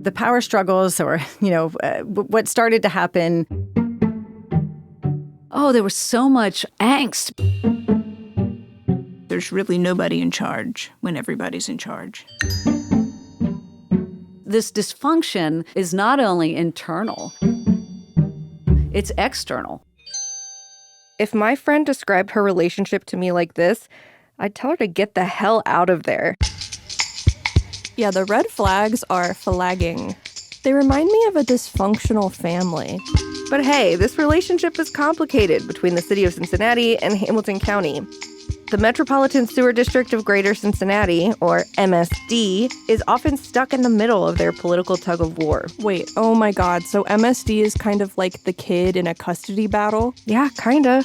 The power struggles or, what started to happen. Oh, there was so much angst. There's really nobody in charge when everybody's in charge. This dysfunction is not only internal, it's external. If my friend described her relationship to me like this, I'd tell her to get the hell out of there. Yeah, the red flags are flagging. They remind me of a dysfunctional family. But hey, this relationship is complicated between the city of Cincinnati and Hamilton County. The Metropolitan Sewer District of Greater Cincinnati, or MSD, is often stuck in the middle of their political tug-of-war. Wait, oh my god, so MSD is kind of like the kid in a custody battle? Yeah, kinda.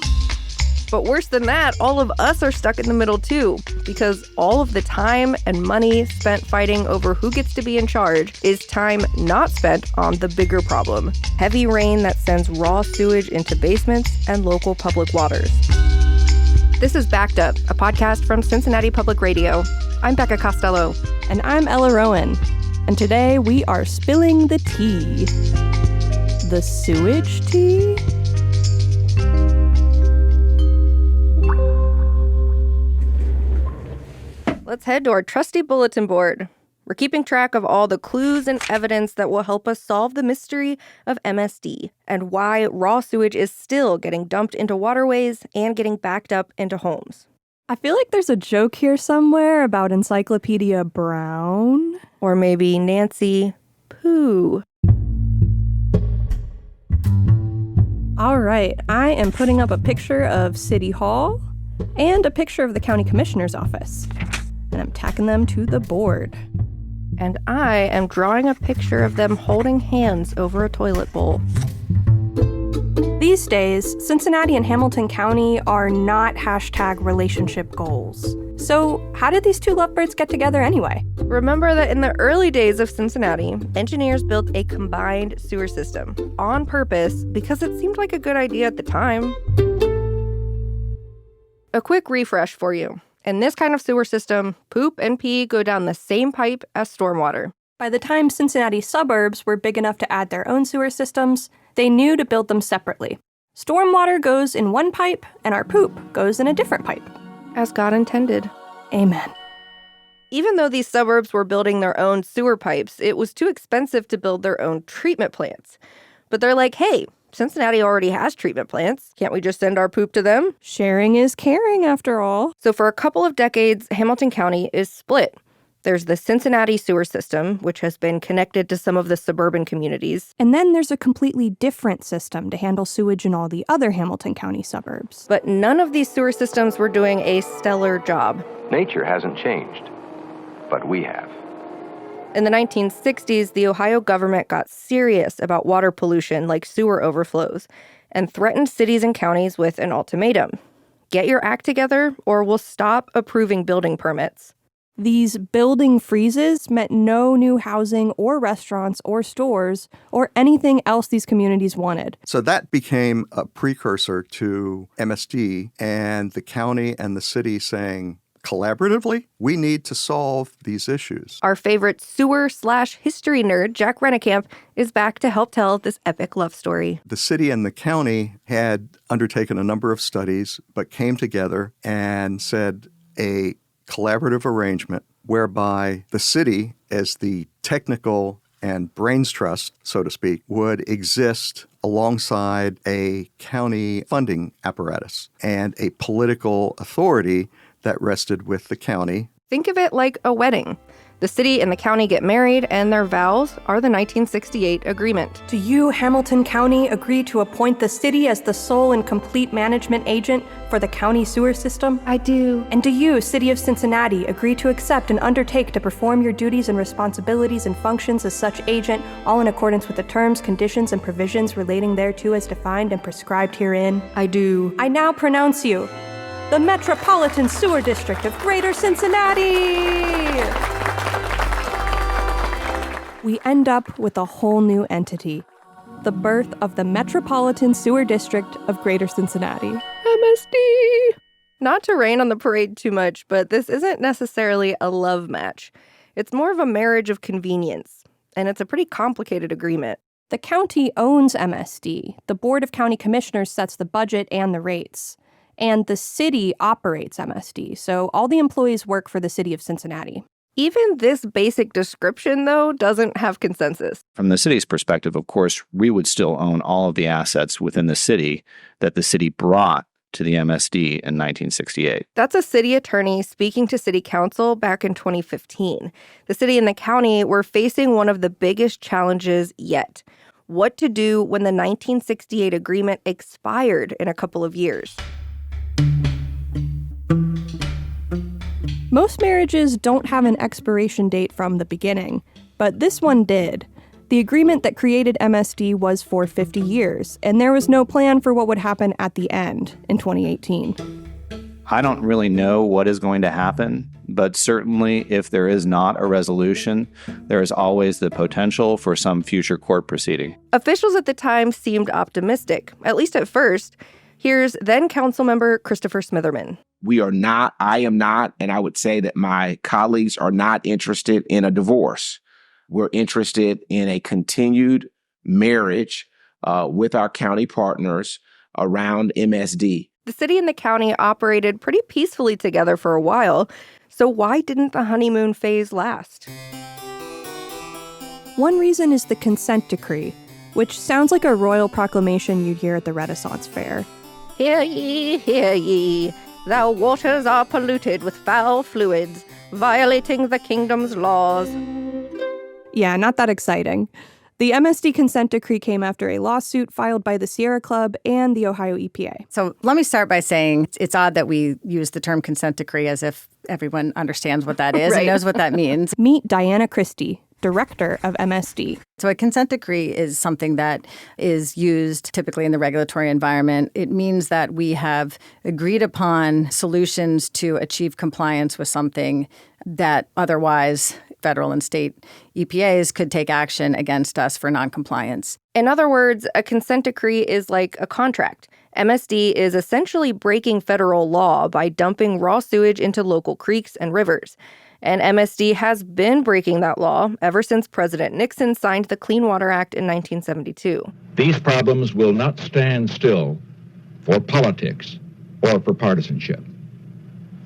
But worse than that, all of us are stuck in the middle too, because all of the time and money spent fighting over who gets to be in charge is time not spent on the bigger problem: heavy rain that sends raw sewage into basements and local public waters. This is Backed Up, a podcast from Cincinnati Public Radio. I'm Becca Costello. And I'm Ella Rowan. And today we are spilling the tea. The sewage tea? Let's head to our trusty bulletin board. We're keeping track of all the clues and evidence that will help us solve the mystery of MSD and why raw sewage is still getting dumped into waterways and getting backed up into homes. I feel like there's a joke here somewhere about Encyclopedia Brown. Or maybe Nancy Pooh. All right, I am putting up a picture of City Hall and a picture of the County Commissioner's office. And I'm tacking them to the board. And I am drawing a picture of them holding hands over a toilet bowl. These days, Cincinnati and Hamilton County are not #relationship goals. So how did these two lovebirds get together anyway? Remember that in the early days of Cincinnati, engineers built a combined sewer system on purpose because it seemed like a good idea at the time. A quick refresh for you. In this kind of sewer system, poop and pee go down the same pipe as stormwater. By the time Cincinnati suburbs were big enough to add their own sewer systems, they knew to build them separately. Stormwater goes in one pipe, and our poop goes in a different pipe. As God intended. Amen. Even though these suburbs were building their own sewer pipes, it was too expensive to build their own treatment plants. But they're like, hey, Cincinnati already has treatment plants. Can't we just send our poop to them? Sharing is caring, after all. So for a couple of decades, Hamilton County is split. There's the Cincinnati sewer system, which has been connected to some of the suburban communities. And then there's a completely different system to handle sewage in all the other Hamilton County suburbs. But none of these sewer systems were doing a stellar job. Nature hasn't changed, but we have. In the 1960s, the Ohio government got serious about water pollution like sewer overflows and threatened cities and counties with an ultimatum. Get your act together or we'll stop approving building permits. These building freezes meant no new housing or restaurants or stores or anything else these communities wanted. So that became a precursor to MSD and the county and the city saying, collaboratively, we need to solve these issues. Our favorite sewer/history nerd, Jack Rennekamp, is back to help tell this epic love story. The city and the county had undertaken a number of studies, but came together and said a collaborative arrangement whereby the city, as the technical and brains trust, so to speak, would exist alongside a county funding apparatus and a political authority that rested with the county. Think of it like a wedding. The city and the county get married, and their vows are the 1968 agreement. Do you, Hamilton County, agree to appoint the city as the sole and complete management agent for the county sewer system? I do. And do you, City of Cincinnati, agree to accept and undertake to perform your duties and responsibilities and functions as such agent, all in accordance with the terms, conditions, and provisions relating thereto as defined and prescribed herein? I do. I now pronounce you the Metropolitan Sewer District of Greater Cincinnati! We end up with a whole new entity, the birth of the Metropolitan Sewer District of Greater Cincinnati. MSD! Not to rain on the parade too much, but this isn't necessarily a love match. It's more of a marriage of convenience. and it's a pretty complicated agreement. The county owns MSD. The Board of County Commissioners sets the budget and the rates. And the city operates MSD, so all the employees work for the city of Cincinnati. Even this basic description, though, doesn't have consensus. From the city's perspective, of course, we would still own all of the assets within the city that the city brought to the MSD in 1968. That's a city attorney speaking to city council back in 2015. The city and the county were facing one of the biggest challenges yet: what to do when the 1968 agreement expired in a couple of years. Most marriages don't have an expiration date from the beginning, but this one did. The agreement that created MSD was for 50 years, and there was no plan for what would happen at the end in 2018. I don't really know what is going to happen, but certainly if there is not a resolution, there is always the potential for some future court proceeding. Officials at the time seemed optimistic, at least at first. Here's then Councilmember Christopher Smitherman. I am not, and I would say that my colleagues are not interested in a divorce. We're interested in a continued marriage with our county partners around MSD. The city and the county operated pretty peacefully together for a while, so why didn't the honeymoon phase last? One reason is the consent decree, which sounds like a royal proclamation you'd hear at the Renaissance Fair. Hear ye, thou waters are polluted with foul fluids, violating the kingdom's laws. Yeah, not that exciting. The MSD consent decree came after a lawsuit filed by the Sierra Club and the Ohio EPA. So let me start by saying it's odd that we use the term consent decree as if everyone understands what that is and knows what that means. Meet Diana Christie, director of MSD. So a consent decree is something that is used typically in the regulatory environment. It means that we have agreed upon solutions to achieve compliance with something that otherwise federal and state EPAs could take action against us for noncompliance. In other words, a consent decree is like a contract. MSD is essentially breaking federal law by dumping raw sewage into local creeks and rivers. And MSD has been breaking that law ever since President Nixon signed the Clean Water Act in 1972. These problems will not stand still for politics or for partisanship.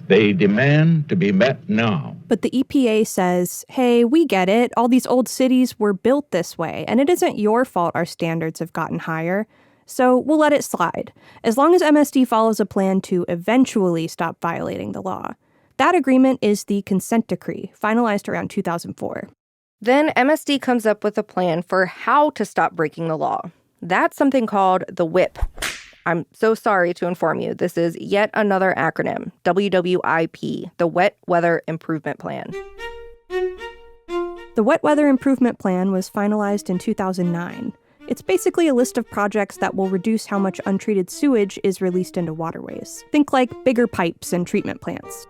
They demand to be met now. But the EPA says, hey, we get it. All these old cities were built this way, and it isn't your fault our standards have gotten higher. So we'll let it slide, as long as MSD follows a plan to eventually stop violating the law. That agreement is the consent decree, finalized around 2004. Then MSD comes up with a plan for how to stop breaking the law. That's something called the WIP. I'm so sorry to inform you, this is yet another acronym, WWIP, the Wet Weather Improvement Plan. The Wet Weather Improvement Plan was finalized in 2009. It's basically a list of projects that will reduce how much untreated sewage is released into waterways. Think like bigger pipes and treatment plants.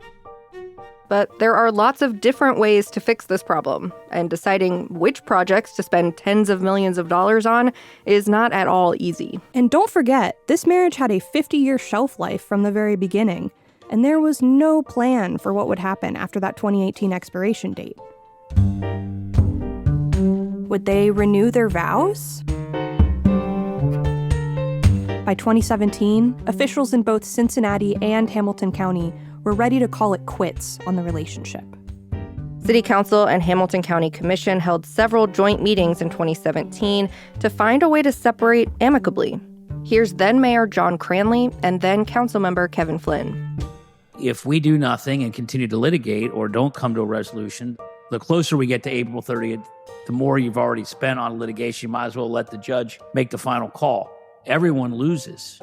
But there are lots of different ways to fix this problem, and deciding which projects to spend tens of millions of dollars on is not at all easy. And don't forget, this marriage had a 50-year shelf life from the very beginning, and there was no plan for what would happen after that 2018 expiration date. Would they renew their vows? By 2017, officials in both Cincinnati and Hamilton County were ready to call it quits on the relationship. City Council and Hamilton County Commission held several joint meetings in 2017 to find a way to separate amicably. Here's then Mayor John Cranley and then Councilmember Kevin Flynn. If we do nothing and continue to litigate or don't come to a resolution, the closer we get to April 30th, the more you've already spent on litigation. You might as well let the judge make the final call. Everyone loses.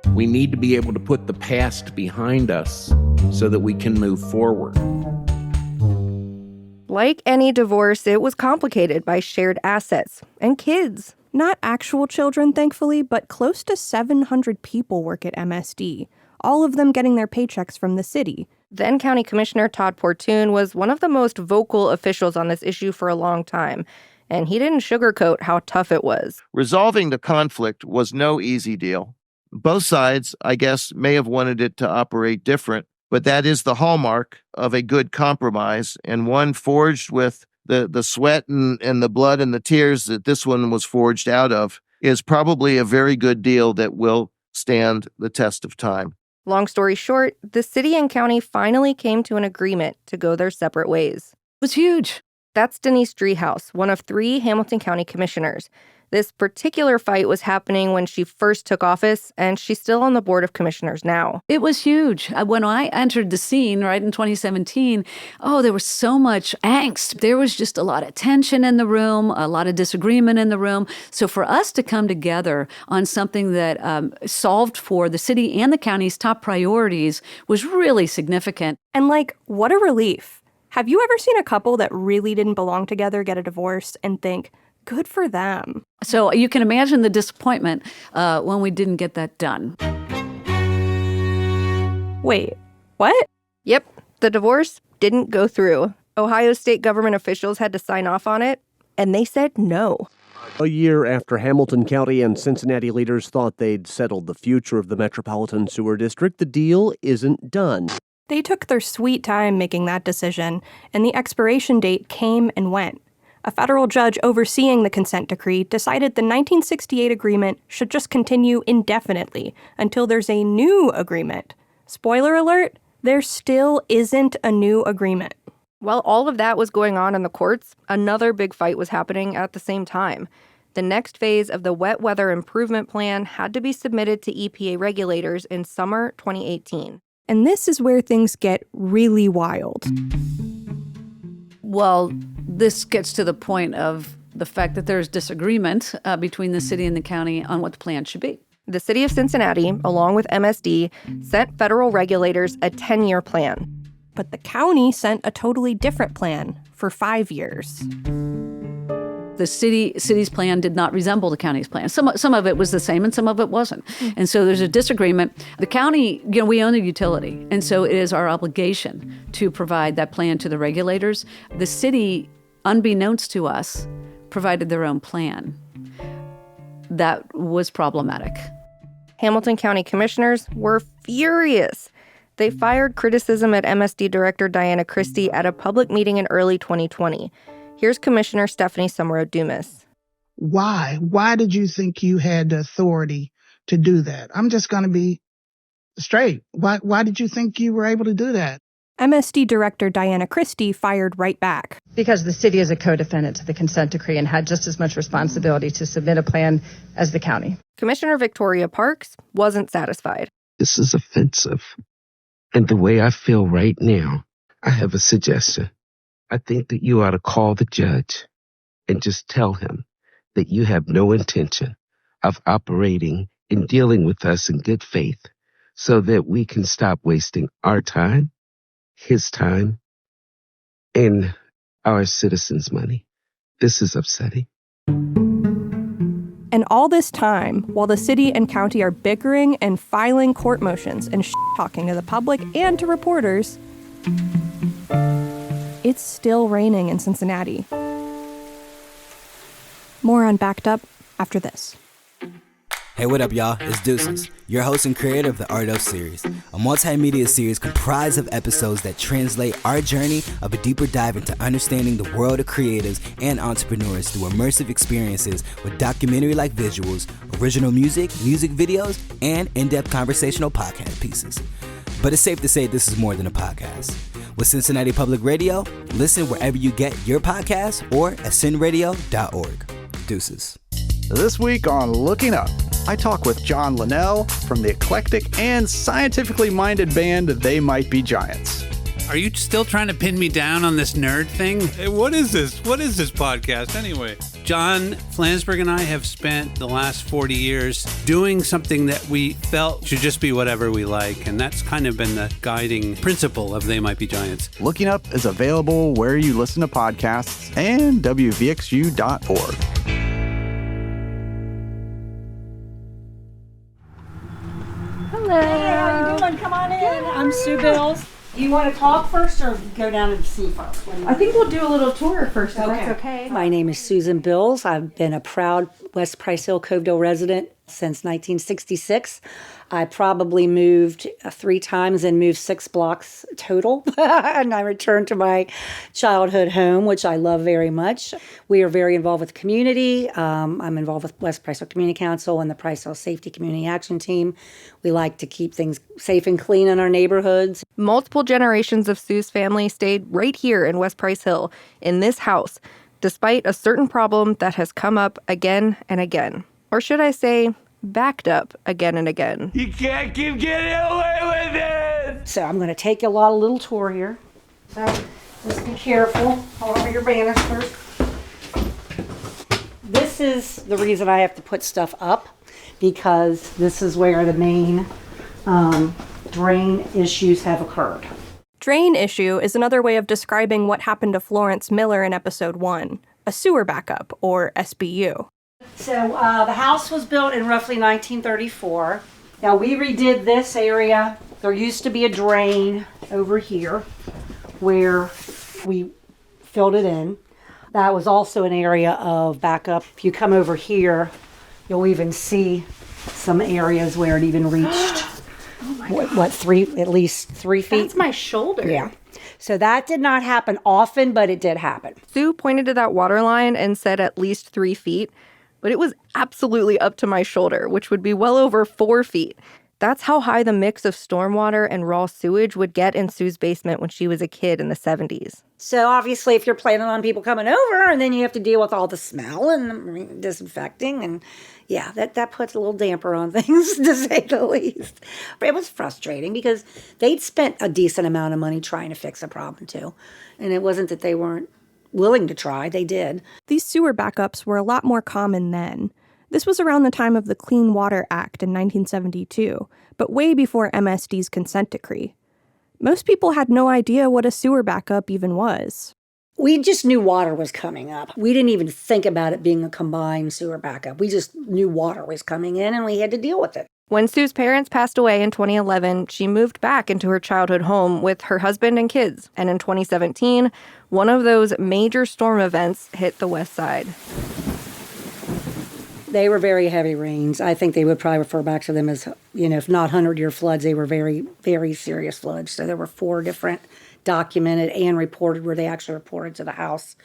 We need to be able to put the past behind us so that we can move forward. Like any divorce, it was complicated by shared assets and kids. Not actual children, thankfully, but close to 700 people work at MSD, all of them getting their paychecks from the city. Then County Commissioner Todd Portune was one of the most vocal officials on this issue for a long time, and he didn't sugarcoat how tough it was. Resolving the conflict was no easy deal. Both sides, I guess, may have wanted it to operate different, but that is the hallmark of a good compromise and one forged with the sweat and the blood and the tears that this one was forged out of is probably a very good deal that will stand the test of time. Long story short, the city and county finally came to an agreement to go their separate ways. It was huge. That's Denise Driehaus, one of 3 Hamilton County commissioners. This particular fight was happening when she first took office, and she's still on the board of commissioners now. It was huge. When I entered the scene, right, in 2017, there was so much angst. There was just a lot of tension in the room, a lot of disagreement in the room. So for us to come together on something that solved for the city and the county's top priorities was really significant. And what a relief. Have you ever seen a couple that really didn't belong together get a divorce and think, good for them? So you can imagine the disappointment when we didn't get that done. Wait, what? Yep, the divorce didn't go through. Ohio state government officials had to sign off on it, and they said no. A year after Hamilton County and Cincinnati leaders thought they'd settled the future of the Metropolitan Sewer District, the deal isn't done. They took their sweet time making that decision, and the expiration date came and went. A federal judge overseeing the consent decree decided the 1968 agreement should just continue indefinitely until there's a new agreement. Spoiler alert, there still isn't a new agreement. While all of that was going on in the courts, another big fight was happening at the same time. The next phase of the Wet Weather Improvement Plan had to be submitted to EPA regulators in summer 2018. And this is where things get really wild. Well, this gets to the point of the fact that there's disagreement between the city and the county on what the plan should be. The city of Cincinnati, along with MSD, sent federal regulators a 10-year plan. But the county sent a totally different plan for 5 years. The city's plan did not resemble the county's plan. Some of it was the same and some of it wasn't. And so there's a disagreement. The county, we own the utility. And so it is our obligation to provide that plan to the regulators. The city, unbeknownst to us, provided their own plan. That was problematic. Hamilton County commissioners were furious. They fired criticism at MSD Director Diana Christie at a public meeting in early 2020. Here's Commissioner Stephanie Summerall-Dumas. Why? Why did you think you had the authority to do that? I'm just going to be straight. Why did you think you were able to do that? MSD Director Diana Christie fired right back. Because the city is a co-defendant to the consent decree and had just as much responsibility to submit a plan as the county. Commissioner Victoria Parks wasn't satisfied. This is offensive. And the way I feel right now, I have a suggestion. I think that you ought to call the judge and just tell him that you have no intention of operating and dealing with us in good faith so that we can stop wasting our time, his time, and our citizens' money. This is upsetting. And all this time, while the city and county are bickering and filing court motions and talking to the public and to reporters, it's still raining in Cincinnati. More on Backed Up after this. Hey, what up, y'all? It's Deuces, your host and creator of the Art of Series, a multimedia series comprised of episodes that translate our journey of a deeper dive into understanding the world of creatives and entrepreneurs through immersive experiences with documentary-like visuals, original music videos, and in-depth conversational podcast pieces. But it's safe to say this is more than a podcast. With Cincinnati Public Radio, listen wherever you get your podcasts or at cinradio.org. Deuces. This week on Looking Up, I talk with John Linnell from the eclectic and scientifically minded band They Might Be Giants. Are you still trying to pin me down on this nerd thing? Hey, what is this? What is this podcast anyway? John Flansburgh and I have spent the last 40 years doing something that we felt should just be whatever we like, and that's kind of been the guiding principle of They Might Be Giants. Looking Up is available where you listen to podcasts and WVXU.org. Hello. Hey, how you doing? Come on in. I'm Sue Bills. You want to talk first or go down and see first? I think we'll do a little tour first, if that's okay. My name is Susan Bills. I've been a proud West Price Hill, Covedale resident since 1966. I probably moved 3 times and moved 6 blocks total. And I returned to my childhood home, which I love very much. We are very involved with the community. I'm involved with West Price Hill Community Council and the Price Hill Safety Community Action Team. We like to keep things safe and clean in our neighborhoods. Multiple generations of Sue's family stayed right here in West Price Hill, in this house, despite a certain problem that has come up again and again. Or should I say, backed up again and again. You can't keep getting away with it! So I'm going to take you a little tour here. So just be careful. Hold on to your banisters. This is the reason I have to put stuff up, because this is where the main drain issues have occurred. Drain issue is another way of describing what happened to Florence Miller in episode 1, a sewer backup, or SBU. So the house was built in roughly 1934. Now we redid this area. There used to be a drain over here where we filled it in. That was also an area of backup. If you come over here, you'll even see some areas where it even reached at least 3 feet. That's my shoulder. Yeah. So that did not happen often, but it did happen. Sue pointed to that water line and said at least 3 feet, but it was absolutely up to my shoulder, which would be well over 4 feet. That's how high the mix of stormwater and raw sewage would get in Sue's basement when she was a kid in the 70s. So obviously, if you're planning on people coming over, and then you have to deal with all the smell and disinfecting, and yeah, that puts a little damper on things, to say the least. It was frustrating because they'd spent a decent amount of money trying to fix a problem too. And it wasn't that they weren't willing to try, they did. These sewer backups were a lot more common then. This was around the time of the Clean Water Act in 1972, but way before MSD's consent decree. Most people had no idea what a sewer backup even was. We just knew water was coming up. We didn't even think about it being a combined sewer backup. We just knew water was coming in and we had to deal with it. When Sue's parents passed away in 2011, she moved back into her childhood home with her husband and kids. And in 2017, one of those major storm events hit the west side. They were very heavy rains. I think they would probably refer back to them as, if not 100-year floods, they were very, very serious floods. So there were 4 different documented and reported where they actually reported to the house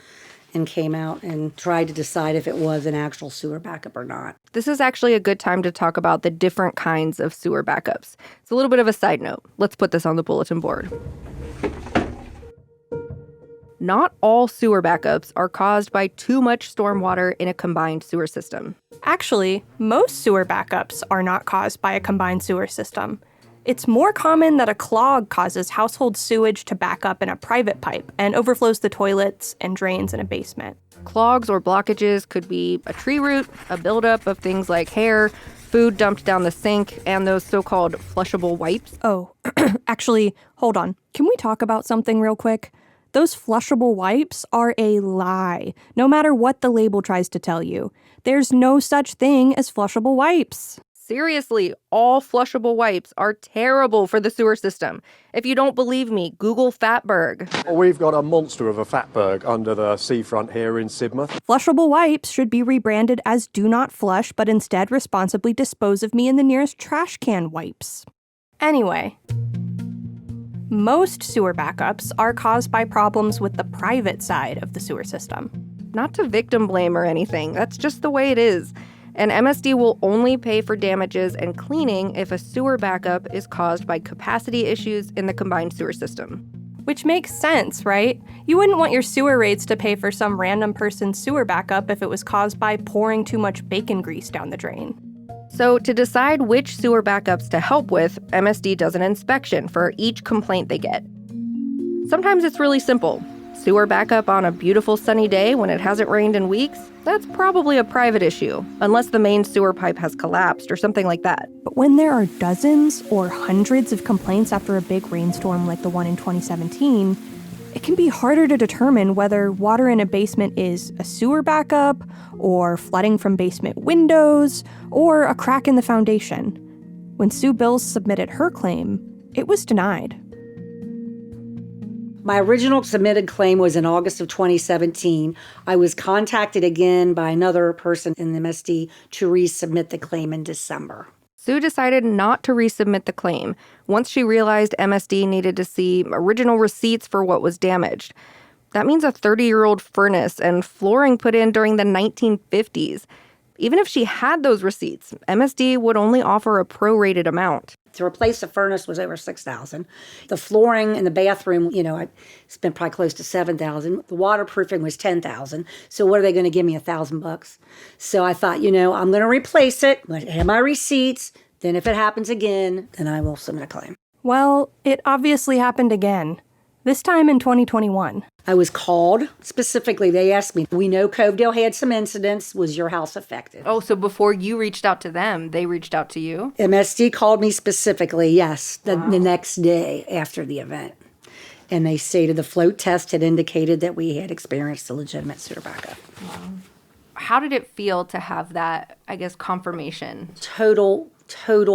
and came out and tried to decide if it was an actual sewer backup or not. This is actually a good time to talk about the different kinds of sewer backups. It's a little bit of a side note. Let's put this on the bulletin board. Not all sewer backups are caused by too much stormwater in a combined sewer system. Actually, most sewer backups are not caused by a combined sewer system. It's more common that a clog causes household sewage to back up in a private pipe and overflows the toilets and drains in a basement. Clogs or blockages could be a tree root, a buildup of things like hair, food dumped down the sink, and those so-called flushable wipes. Oh, actually, hold on. Can we talk about something real quick? Those flushable wipes are a lie, no matter what the label tries to tell you. There's no such thing as flushable wipes. Seriously, all flushable wipes are terrible for the sewer system. If you don't believe me, Google fatberg. We've got a monster of a fatberg under the seafront here in Sidmouth. Flushable wipes should be rebranded as do not flush, but instead responsibly dispose of me in the nearest trash can wipes. Anyway, most sewer backups are caused by problems with the private side of the sewer system. Not to victim blame or anything, that's just the way it is. And MSD will only pay for damages and cleaning if a sewer backup is caused by capacity issues in the combined sewer system. Which makes sense, right? You wouldn't want your sewer rates to pay for some random person's sewer backup if it was caused by pouring too much bacon grease down the drain. So to decide which sewer backups to help with, MSD does an inspection for each complaint they get. Sometimes it's really simple. Sewer backup on a beautiful sunny day when it hasn't rained in weeks? That's probably a private issue, unless the main sewer pipe has collapsed or something like that. But when there are dozens or hundreds of complaints after a big rainstorm like the one in 2017, it can be harder to determine whether water in a basement is a sewer backup, or flooding from basement windows, or a crack in the foundation. When Sue Bills submitted her claim, it was denied. My original submitted claim was in August of 2017. I was contacted again by another person in the MSD to resubmit the claim in December. Sue decided not to resubmit the claim once she realized MSD needed to see original receipts for what was damaged. That means a 30-year-old furnace and flooring put in during the 1950s. Even if she had those receipts, MSD would only offer a prorated amount. To replace the furnace was over $6,000. The flooring in the bathroom, I spent probably close to $7,000. The waterproofing was $10,000. So what are they going to give me, $1,000? So I thought, I'm going to replace it. I'm going to have my receipts. Then if it happens again, then I will submit a claim. Well, it obviously happened again. This time in 2021. I was called. Specifically, they asked me, we know Covedale had some incidents. Was your house affected? Oh, so before you reached out to them, they reached out to you? MSD called me specifically, yes, the next day after the event. And they stated the float test had indicated that we had experienced a legitimate sewer backup. Wow. How did it feel to have that, confirmation? Total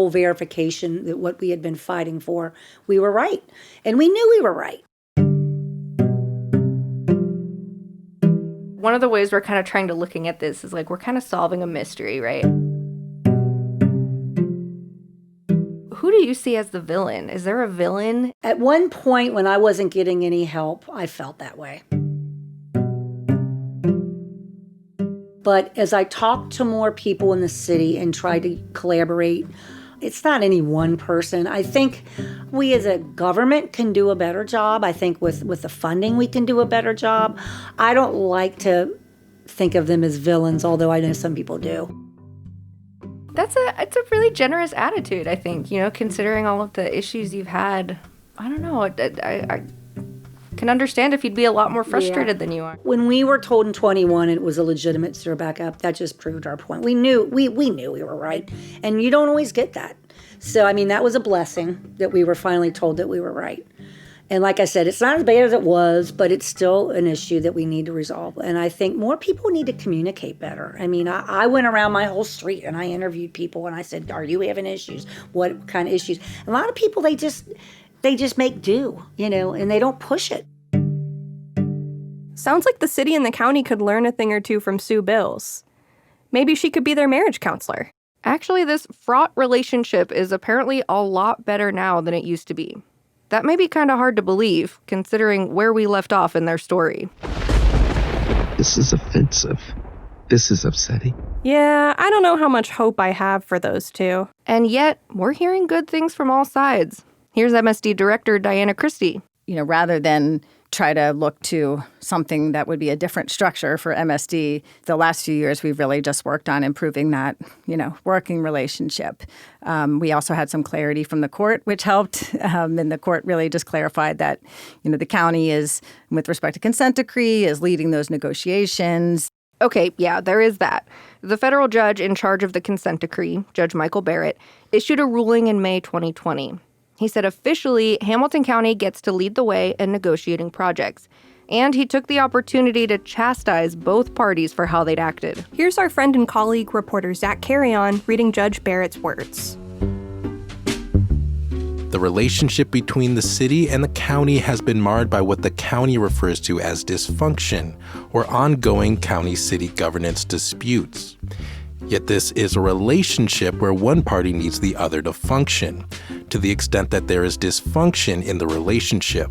verification that what we had been fighting for, we were right. And we knew we were right. One of the ways we're kind of trying to looking at this is we're kind of solving a mystery, right? Who do you see as the villain? Is there a villain? At one point when I wasn't getting any help, I felt that way. But as I talked to more people in the city and tried to collaborate, it's not any one person. I think we as a government can do a better job. I think with the funding we can do a better job. I don't like to think of them as villains, although I know some people do. It's a really generous attitude, I think, considering all of the issues you've had. I don't know. I can understand if you'd be a lot more frustrated than you are. When we were told in 21 it was a legitimate sewer backup, that just proved our point. We knew we were right, and you don't always get that. So, that was a blessing that we were finally told that we were right. And like I said, it's not as bad as it was, but it's still an issue that we need to resolve. And I think more people need to communicate better. I went around my whole street and I interviewed people and I said, are you having issues? What kind of issues? A lot of people, they just make do, and they don't push it. Sounds like the city and the county could learn a thing or two from Sue Bills. Maybe she could be their marriage counselor. Actually, this fraught relationship is apparently a lot better now than it used to be. That may be kind of hard to believe, considering where we left off in their story. This is offensive. This is upsetting. Yeah, I don't know how much hope I have for those two. And yet, we're hearing good things from all sides. Here's MSD Director Diana Christie. Rather than try to look to something that would be a different structure for MSD, the last few years we've really just worked on improving that, working relationship. We also had some clarity from the court, which helped. And the court really just clarified that, the county is, with respect to consent decree, is leading those negotiations. Okay, yeah, there is that. The federal judge in charge of the consent decree, Judge Michael Barrett, issued a ruling in May 2020. He said officially, Hamilton County gets to lead the way in negotiating projects. And he took the opportunity to chastise both parties for how they'd acted. Here's our friend and colleague, reporter Zach Carrion, reading Judge Barrett's words. The relationship between the city and the county has been marred by what the county refers to as dysfunction, or ongoing county-city governance disputes. Yet this is a relationship where one party needs the other to function. To the extent that there is dysfunction in the relationship,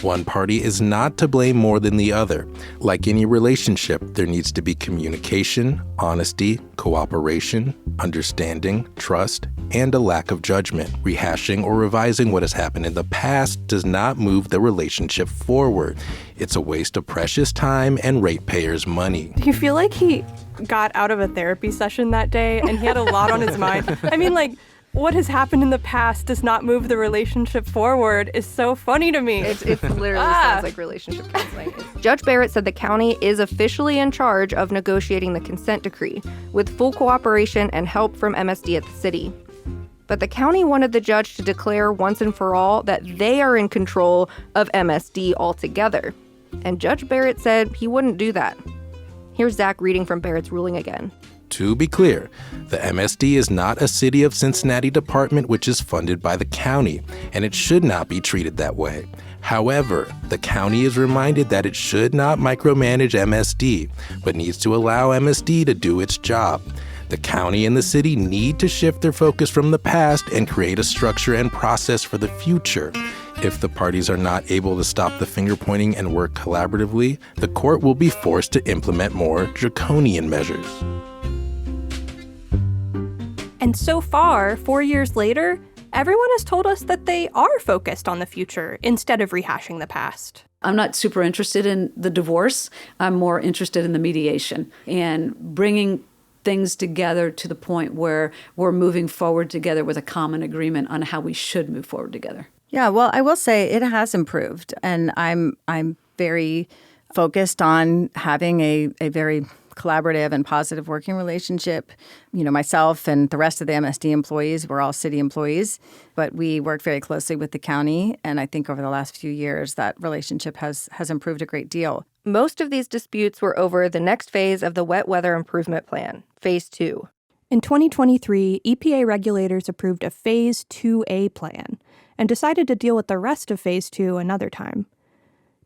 one party is not to blame more than the other. Like any relationship, there needs to be communication, honesty, cooperation, understanding, trust, and a lack of judgment. Rehashing or revising what has happened in the past does not move the relationship forward. It's a waste of precious time and ratepayers' money. Do you feel like he got out of a therapy session that day and he had a lot on his mind? What has happened in the past does not move the relationship forward is so funny to me. It literally sounds like relationship counseling. Judge Barrett said the county is officially in charge of negotiating the consent decree, with full cooperation and help from MSD at the city. But the county wanted the judge to declare once and for all that they are in control of MSD altogether. And Judge Barrett said he wouldn't do that. Here's Zach reading from Barrett's ruling again. To be clear, the MSD is not a City of Cincinnati department which is funded by the county, and it should not be treated that way. However, the county is reminded that it should not micromanage MSD, but needs to allow MSD to do its job. The county and the city need to shift their focus from the past and create a structure and process for the future. If the parties are not able to stop the finger pointing and work collaboratively, the court will be forced to implement more draconian measures. And so far, 4 years later, everyone has told us that they are focused on the future instead of rehashing the past. I'm not super interested in the divorce. I'm more interested in the mediation and bringing things together to the point where we're moving forward together with a common agreement on how we should move forward together. Yeah, well, I will say it has improved, and I'm very focused on having a very collaborative and positive working relationship. You know, myself and the rest of the MSD employees, we're all city employees, but we work very closely with the county, and I think over the last few years that relationship has improved a great deal. Most of these disputes were over the next phase of the Wet Weather Improvement Plan, Phase 2. In 2023, EPA regulators approved a Phase 2A plan and decided to deal with the rest of Phase 2 another time.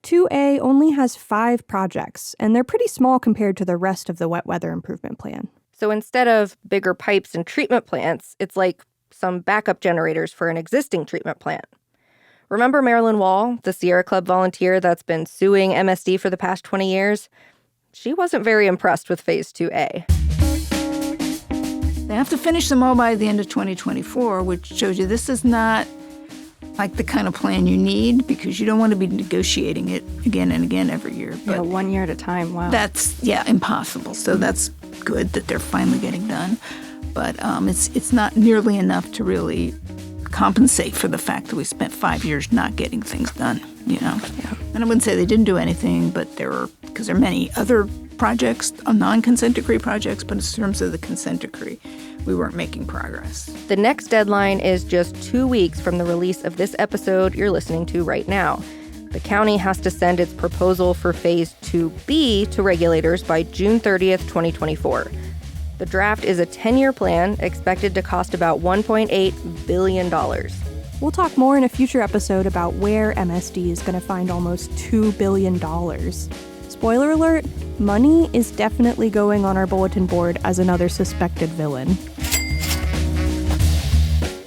2A only has 5 projects, and they're pretty small compared to the rest of the Wet Weather Improvement Plan. So instead of bigger pipes and treatment plants, it's like some backup generators for an existing treatment plant. Remember Marilyn Wall, the Sierra Club volunteer that's been suing MSD for the past 20 years? She wasn't very impressed with Phase 2A. They have to finish them all by the end of 2024, which shows you this is not like the kind of plan you need, because you don't want to be negotiating it again and again every year. But 1 year at a time, wow. That's, impossible. So that's good that they're finally getting done. But it's not nearly enough to really compensate for the fact that we spent 5 years not getting things done, Yeah. And I wouldn't say they didn't do anything, but because there are many other projects, non-consent decree projects, but in terms of the consent decree, we weren't making progress. The next deadline is just 2 weeks from the release of this episode you're listening to right now. The county has to send its proposal for Phase 2B to regulators by June 30th, 2024. The draft is a 10-year plan expected to cost about $1.8 billion. We'll talk more in a future episode about where MSD is going to find almost $2 billion. Spoiler alert, money is definitely going on our bulletin board as another suspected villain.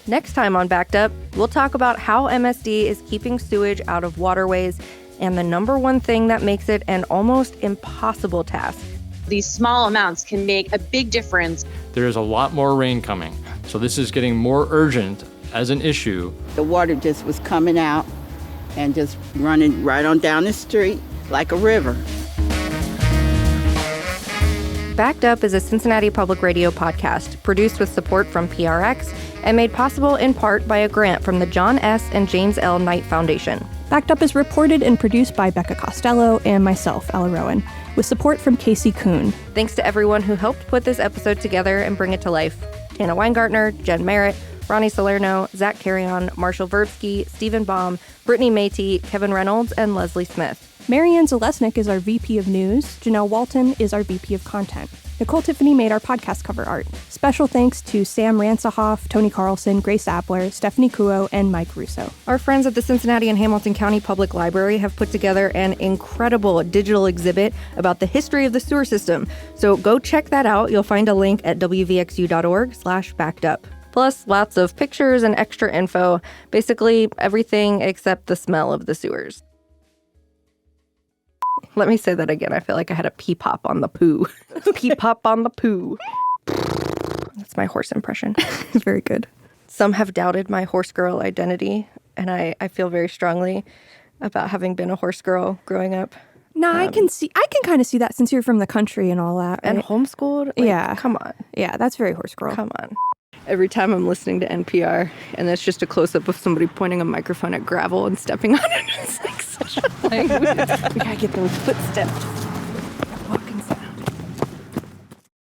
Next time on Backed Up, we'll talk about how MSD is keeping sewage out of waterways and the number one thing that makes it an almost impossible task. These small amounts can make a big difference. There's a lot more rain coming, so this is getting more urgent as an issue. The water just was coming out and just running right on down the street like a river. Backed Up is a Cincinnati Public Radio podcast produced with support from PRX and made possible in part by a grant from the John S. and James L. Knight Foundation. Backed Up is reported and produced by Becca Costello and myself, Ella Rowan, with support from Casey Kuhn. Thanks to everyone who helped put this episode together and bring it to life. Tana Weingartner, Jen Merritt, Ronnie Salerno, Zach Carrion, Marshall Verbsky, Stephen Baum, Brittany Matey, Kevin Reynolds, and Leslie Smith. Marianne Zalesnik is our VP of News. Janelle Walton is our VP of Content. Nicole Tiffany made our podcast cover art. Special thanks to Sam Ransahoff, Tony Carlson, Grace Appler, Stephanie Kuo, and Mike Russo. Our friends at the Cincinnati and Hamilton County Public Library have put together an incredible digital exhibit about the history of the sewer system. So go check that out. You'll find a link at wvxu.org/backedup. Plus lots of pictures and extra info. Basically everything except the smell of the sewers. Let me say that again. I feel like I had a pee-pop on the poo. Pee-pop on the poo. That's my horse impression. Very good. Some have doubted my horse girl identity, and I feel very strongly about having been a horse girl growing up. No, I can kind of see that since you're from the country and all that. Right? And homeschooled? Like, yeah. Come on. Yeah, that's very horse girl. Come on. Every time I'm listening to NPR, and it's just a close-up of somebody pointing a microphone at gravel and stepping on it, it's like such a language. We gotta get those footsteps.